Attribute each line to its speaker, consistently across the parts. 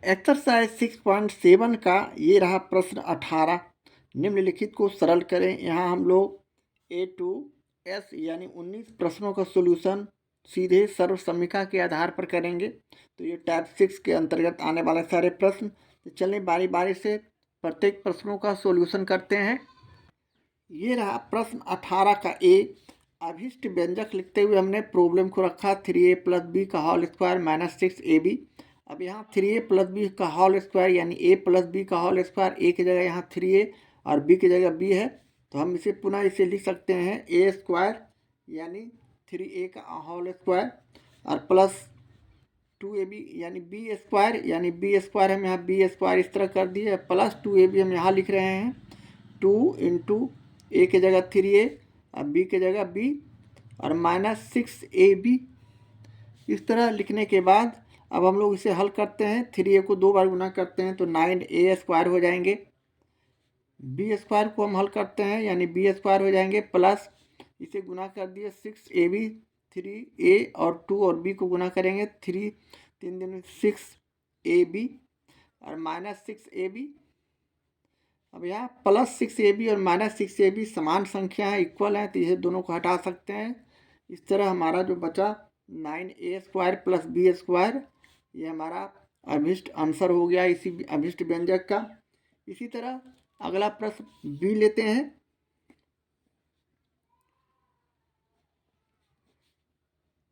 Speaker 1: Exercise 6.7 का ये रहा प्रश्न 18। निम्नलिखित को सरल करें। यहाँ हम लोग A to S यानी 19 प्रश्नों का सॉल्यूशन सीधे सर्वसम्मिका के आधार पर करेंगे। तो ये टाइप 6 के अंतर्गत आने वाले सारे प्रश्न। तो चलिए बारी बारी से प्रत्येक प्रश्नों का सॉल्यूशन करते हैं। ये रहा प्रश्न 18 का A। अभिष्ट व्यंजक लिखते हुए हमने प्रॉब्लम को रखा 3a + b का होल स्क्वायर - 6ab। अब यहाँ 3a + b का होल स्क्वायर यानी a + b का होल स्क्वायर, a की जगह यहाँ 3a और b की जगह b है, तो हम इसे पुनः लिख सकते हैं a स्क्वायर यानी 3a का होल स्क्वायर और प्लस 2ab यानी b स्क्वायर यानी b स्क्वायर हम यहाँ b स्क्वायर इस तरह कर दिए, प्लस 2ab हम यहाँ लिख रहे हैं 2 × a की जगह 3a और b की जगह b और -6ab। इस तरह लिखने के बाद अब हम लोग इसे हल करते हैं। 3a को 2 बार गुना करते हैं तो 9a स्क्वायर हो जाएंगे। b स्क्वायर को हम हल करते हैं यानी b स्क्वायर हो जाएंगे, प्लस इसे गुना कर दिए 6ab, 3a और 2 और b को गुना करेंगे 3 3 दिन 6ab और -6ab। अब यहाँ +6ab और -6ab समान संख्या है, इक्वल है, तो ये दोनों को हटा सकते हैं। इस तरह हमारा जो बचा 9a स्क्वायर + b स्क्वायर, ये हमारा अभिष्ट आंसर हो गया इसी अभिष्ट व्यंजक का। इसी तरह अगला प्रश्न b लेते हैं।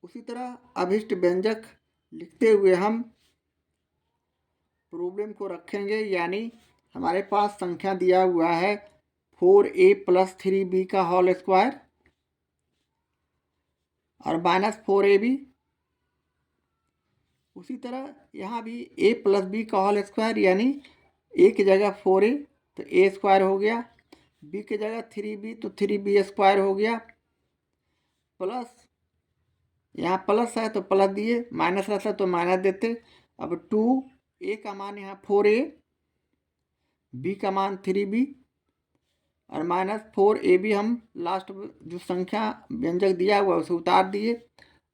Speaker 1: उसी तरह अभिष्ट व्यंजक लिखते हुए हम प्रॉब्लम को रखेंगे, यानी हमारे पास संख्या दिया हुआ है 4a + 3b का होल स्क्वायर और -4ab। उसी तरह यहाँ भी a + b का होल स्क्वायर यानी a की जगह 4a तो a स्क्वायर हो गया, b की जगह 3b तो 3b स्क्वायर हो गया, प्लस यहाँ प्लस है तो प्लस दिए, माइनस रहता तो माइनस देते। अब 2a का मान यहाँ 4a, b का मान 3b और -4ab हम लास्ट जो संख्या व्यंजक दिया हुआ उसे उतार दिए।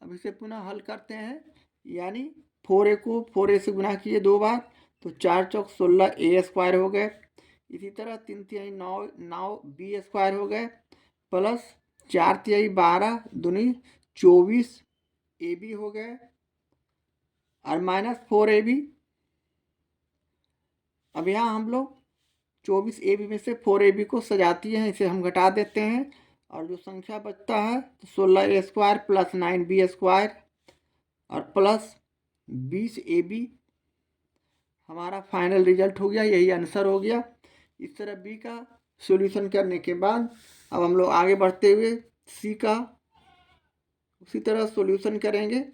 Speaker 1: अब इसे पुनः हल करते हैं, यानी 4a को 4a से गुना किए 2 बार तो 4 चौक 16 a स्क्वायर हो गए। इसी तरह 3 तिहाई 9 b स्क्वायर हो गए, प्लस 4 तिहाई 12 दूनी 24 ab हो गए और -4ab। अब यहाँ हम लोग 24ab में से 4ab को सजाती हैं, इसे हम घटा देते हैं और जो संख्या बचता है तो 16a स्क्वायर + 9b स्क्वायर और प्लस 20ab हमारा फाइनल रिजल्ट हो गया, यही आंसर हो गया। इस तरह बी का सॉल्यूशन करने के बाद अब हम लोग आगे बढ़ते हुए सी का उसी तरह सॉल्यूशन करेंगे,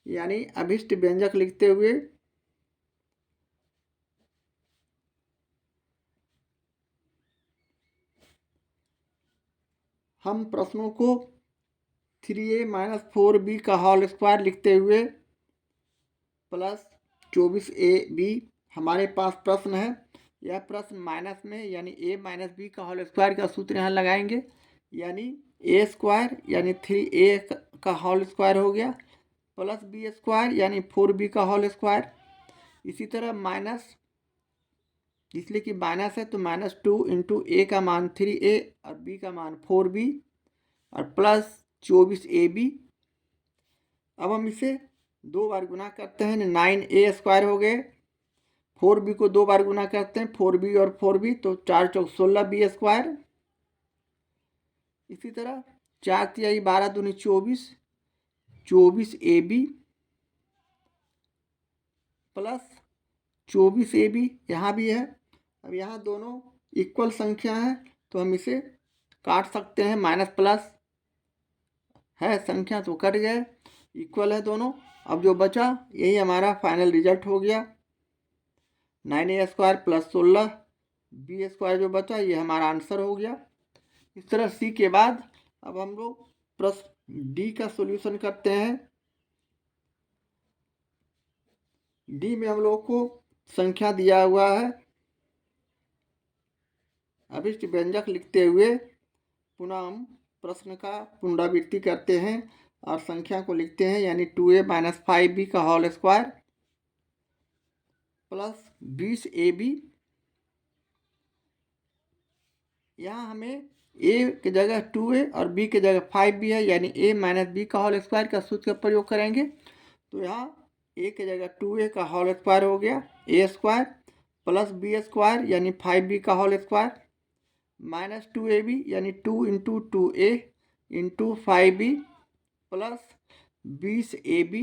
Speaker 1: यानी अभिष्ट व्यंजक लिखते हुए हम प्रश्नों को 3a - 4b का होल स्क्वायर लिखते हुए प्लस 24ab हमारे पास प्रश्न है। यह प्रश्न माइनस में यानी a - b का होल स्क्वायर का सूत्र यहाँ लगाएंगे, यानी a स्क्वायर यानी 3a का होल स्क्वायर हो गया, प्लस b स्क्वायर यानी 4b का होल स्क्वायर। इसी तरह माइनस, इसलिए कि माइनस है तो -2 × a का मान 3a और b का मान 4b और प्लस 24ab। अब हम इसे 2 बार गुना करते हैं, 9a स्क्वायर हो गए, 4b को 2 बार गुना करते हैं 4b और 4b तो 4 चौक 16b स्क्वायर। इसी तरह 4 तिहाई 12 दूनी 24 24ab प्लस 24ab यहाँ भी है। अब यहाँ दोनों इक्वल संख्या है तो हम इसे काट सकते हैं, माइनस प्लस है संख्या तो कट गए, इक्वल है दोनों। अब जो बचा यही हमारा फाइनल रिजल्ट हो गया, 9a स्क्वायर + 16b स्क्वायर जो बचा ये हमारा आंसर हो गया। इस तरह सी के बाद अब हम लोग प्रश्न डी का सॉल्यूशन करते हैं। डी में हम लोग को संख्या दिया हुआ है, अभिष्ट व्यंजक लिखते हुए पुनः हम प्रश्न का पुनरावृत्ति करते हैं और संख्या को लिखते हैं, यानी 2a - 5b का होल स्क्वायर प्लस 20ab। यहाँ हमें a की जगह 2a और b की जगह 5b है, यानी a माइनस बी का होल स्क्वायर का सूत्र का प्रयोग करेंगे। तो यहाँ a की जगह 2a का होल स्क्वायर हो गया a square plus b square यानी 5b का होल स्क्वायर माइनस 2ab यानी 2 into 2a into 5b plus 20ab।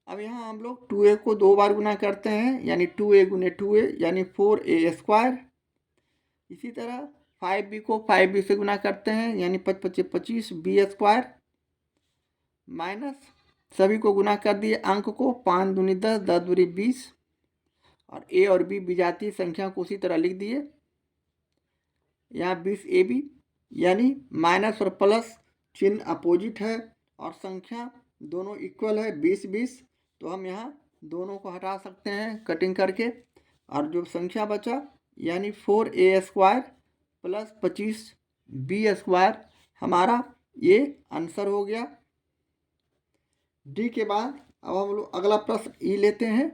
Speaker 1: अब यहाँ हम लोग 2a को 2 बार गुना करते हैं, यानी 2a गुने 2a यानी 4a स्क्वायर। इसी तरह 5b को 5b से गुना करते हैं, यानी 5 25 25 b स्क्वायर माइनस सभी को गुना कर दिए अंक को, 5 दूनी 10 10 दूनी 20 और a और b विजातीय संख्या को उसी तरह लिख दिए। यहाँ 20ab यानी माइनस और प्लस चिन्ह अपोजिट है और संख्या दोनों इक्वल है 20 20। तो हम यहाँ दोनों को हटा सकते हैं कटिंग करके, और जो संख्या बचा यानी 4a square plus 25b square हमारा ये आंसर हो गया। डी के बाद अब हम लोग अगला प्रश्न ई लेते हैं।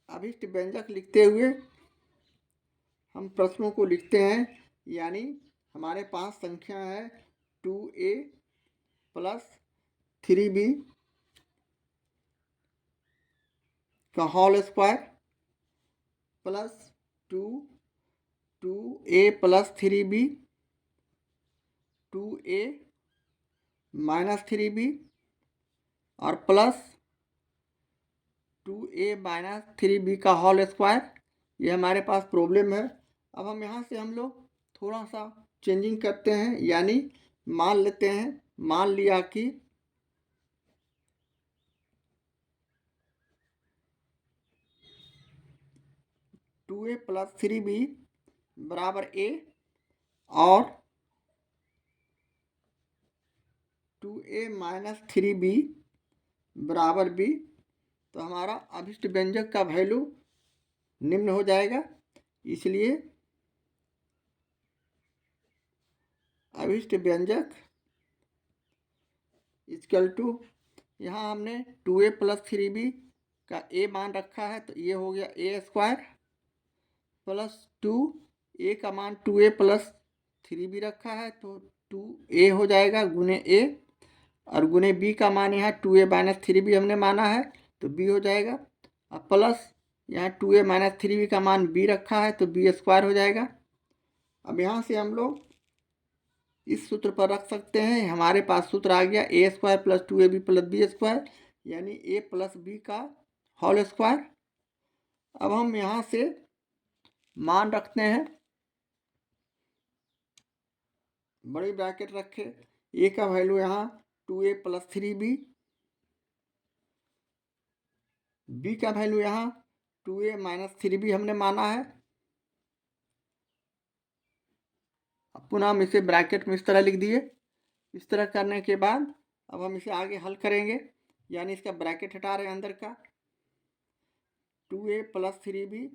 Speaker 1: अभिष्ट व्यंजक लिखते हुए हम प्रश्नों को लिखते हैं, यानी हमारे पास संख्या है 2a प्लस 3b का whole square plus 2a plus 3b 2a minus 3b और प्लस 2a माइनस 3b का होल स्क्वायर। ये हमारे पास प्रॉब्लम है। अब हम यहाँ से हम लोग थोड़ा सा चेंजिंग करते हैं, यानी मान लेते हैं, मान लिया कि टू ए प्लस 3b बराबर a और 2a माइनस 3b बराबर b। तो हमारा अभिष्ट व्यंजक का वैल्यू निम्न हो जाएगा। इसलिए अभिष्ट व्यंजक इक्वल टू, यहाँ हमने 2a प्लस 3b का a मान रखा है, तो ये हो गया a स्क्वायर प्लस 2a का मान 2a प्लस 3b रखा है, तो 2a हो जाएगा गुने a, और गुने b का मान यहाँ 2a माइनस 3b हमने माना है, तो b हो जाएगा। अब प्लस यहाँ 2a माइनस 3b का मान b रखा है, तो b स्क्वायर हो जाएगा। अब यहाँ से हम लोग इस सूत्र पर रख सकते हैं। हमारे पास सूत्र आ गया a square plus 2ab plus b square, यानी a प्लस b का होल स्क्वायर। अब हम यहाँ से मान रखते हैं, बड़ी ब्रैकेट रखे, a का वैल्यू यहाँ 2a प्लस 3b, b का वैल्यू यहाँ 2a माइनस 3b हमने माना है। अब पुनः हम इसे ब्रैकेट में इस तरह लिख दिए। इस तरह करने के बाद अब हम इसे आगे हल करेंगे, यानी इसका ब्रैकेट हटा रहे हैं अंदर का, 2a प्लस 3b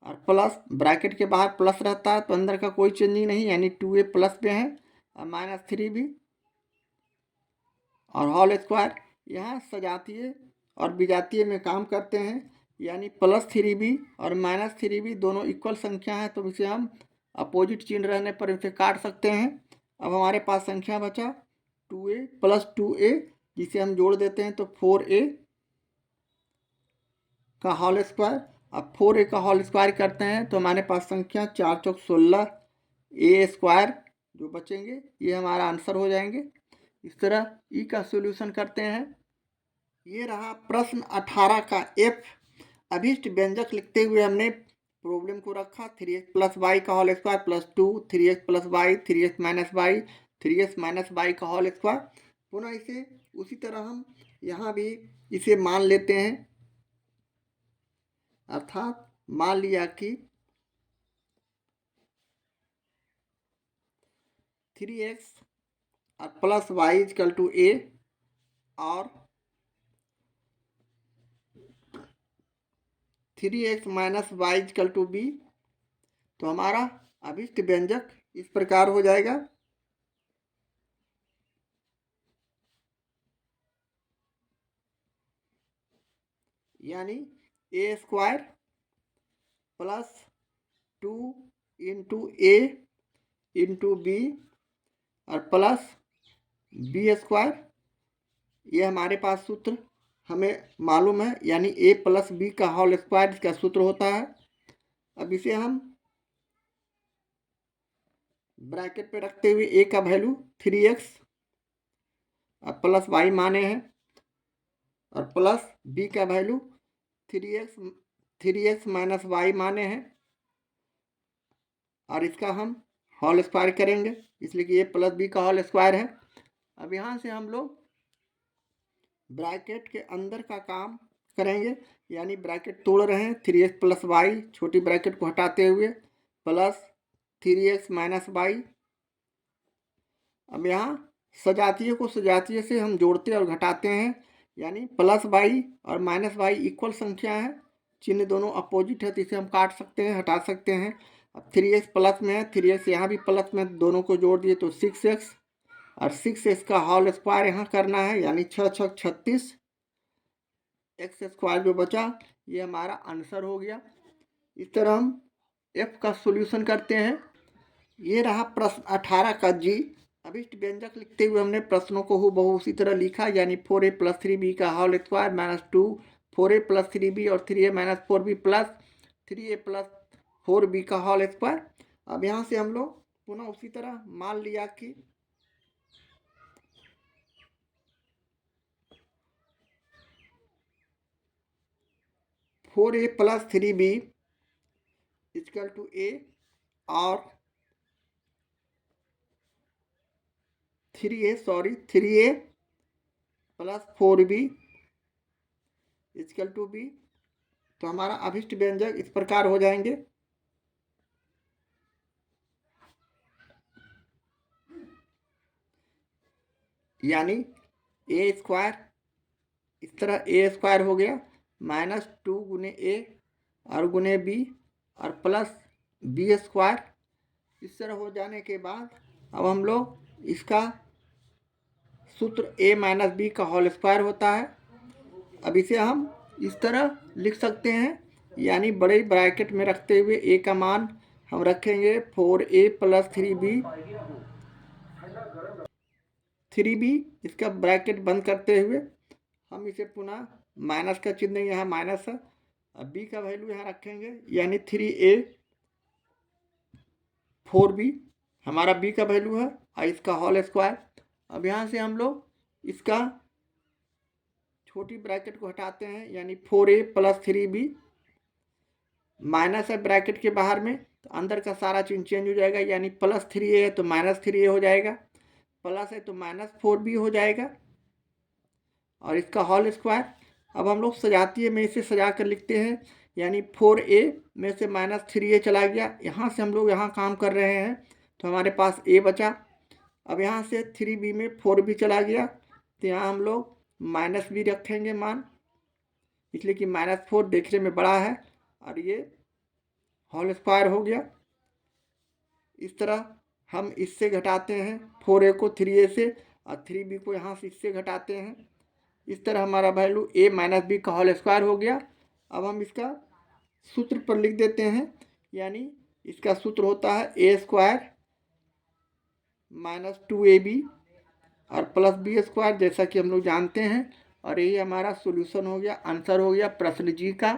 Speaker 1: और प्लस ब्रैकेट के बाहर प्लस रहता है, तो अंदर का कोई चेंजिंग नहीं, यानी 2a प्लस में है और माइनस 3b और होल स्क्वायर। यहाँ सजातीय और विजातीय में काम करते हैं, यानी प्लस 3b और माइनस 3b दोनों इक्वल संख्या है, तो इसे हम अपोजिट चिन्ह रहने पर इसे काट सकते हैं। अब हमारे पास संख्या बचा 2a प्लस 2a, जिसे हम जोड़ देते हैं तो 4a का होल स्क्वायर। अब 4a का होल स्क्वायर करते हैं तो हमारे पास संख्या 4 चौक 16 a स्क्वायर जो बचेंगे, ये हमारा आंसर हो जाएंगे। इस तरह ई का सॉल्यूशन करते हैं। ये रहा प्रश्न 18 का एफ। अभिष्ट व्यंजक लिखते हुए हमने प्रॉब्लम को रखा 3x प्लस वाई का whole square plus 2 3x plus y 3x minus y 3x minus y का होल स्क्वायर। पुनः इसे उसी तरह हम यहाँ भी इसे मान लेते हैं, अर्थात मान लिया कि 3x और plus y equal to a और 3x minus y equal to b। तो हमारा अभिष्ट व्यंजक इस प्रकार हो जाएगा। यानी ए स्क्वायर प्लस 2 इंटू ए इंटू बी और प्लस बी स्क्वायर। ये हमारे पास सूत्र हमें मालूम है, यानी ए प्लस बी का होल स्क्वायर इसका सूत्र होता है। अब इसे हम ब्रैकेट पे रखते हुए ए का वैल्यू 3x और प्लस वाई माने हैं और प्लस बी का वैल्यू 3x माइनस वाई माने हैं और इसका हम होल स्क्वायर करेंगे, इसलिए कि ए प्लस बी का होल स्क्वायर है। अब यहाँ से हम लोग ब्रैकेट के अंदर का काम करेंगे, यानी ब्रैकेट तोड़ रहे हैं 3x प्लस वाई छोटी ब्रैकेट को हटाते हुए प्लस 3x माइनस वाई। अब यहाँ सजातीय को सजातीय से हम जोड़ते और घटाते हैं, यानी प्लस वाई और माइनस वाई इक्वल संख्या है, चिन्ह दोनों अपोजिट है तो इसे हम काट सकते हैं, हटा सकते हैं। अब 3x प्लस में है, 3x यहाँ भी प्लस में, दोनों को जोड़ दिए तो 6x और 6x का होल स्क्वायर यहाँ करना है, यानी 6 6 36 एक्स स्क्वायर जो बचा ये हमारा आंसर हो गया। इस तरह हम f का सॉल्यूशन करते हैं। ये रहा प्रश्न 18 का जी। अभिष्ट व्यंजक लिखते हुए हमने प्रश्नों को हूबहू उसी तरह लिखा, यानी 4a प्लस 3b का whole square minus 2 4a plus 3b और 3a minus 4b plus 3a plus 4b का होल स्क्वायर। अब यहाँ से हम लोग पुनः उसी तरह मान लिया कि four a plus 3b equal to a और 3a plus 4b equal to be. तो हमारा अभिष्ट व्यंजक इस प्रकार हो जाएंगे, यानी ए स्क्वायर इस तरह ए स्क्वायर हो गया माइनस 2 गुने ए और गुने बी और प्लस बी स्क्वायर। इस तरह हो जाने के बाद अब हम लोग इसका सूत्र ए माइनस बी का होल स्क्वायर होता है। अब इसे हम इस तरह लिख सकते हैं, यानी बड़े ब्रैकेट में रखते हुए ए का मान हम रखेंगे 4a प्लस 3b इसका ब्रैकेट बंद करते हुए हम इसे पुनः माइनस का चिन्ह यहाँ माइनस है, अब b का वैल्यू यहाँ रखेंगे, यानी 3a 4b हमारा b का वैल्यू है और इसका होल स्क्वायर। अब यहाँ से हम लोग इसका छोटी ब्रैकेट को हटाते हैं, यानी 4a प्लस 3b माइनस है ब्रैकेट के बाहर में तो अंदर का सारा चिन्ह चेंज हो जाएगा, यानी प्लस 3a है तो माइनस 3a हो जाएगा, प्लस है तो माइनस 4b हो जाएगा और इसका होल स्क्वायर। अब हम लोग सजातीय में इसे सजा कर लिखते हैं, यानी 4a में से माइनस 3a चला गया, यहाँ से हम लोग यहाँ काम कर रहे हैं तो हमारे पास a बचा। अब यहाँ से 3b में 4b चला गया तो यहाँ हम लोग माइनस b रखेंगे मान, इसलिए कि माइनस 4 देखने में बड़ा है और ये होल स्क्वायर हो गया। इस तरह हम इससे घटाते हैं 4a को 3a से और 3b को यहाँ से इससे घटाते हैं। इस तरह हमारा वैल्यू a माइनस बी का होल स्क्वायर हो गया। अब हम इसका सूत्र पर लिख देते हैं, यानी इसका सूत्र होता है a स्क्वायर माइनस 2ab और प्लस बी स्क्वायर, जैसा कि हम लोग जानते हैं। और यही हमारा सॉल्यूशन हो गया, आंसर हो गया प्रश्न जी का।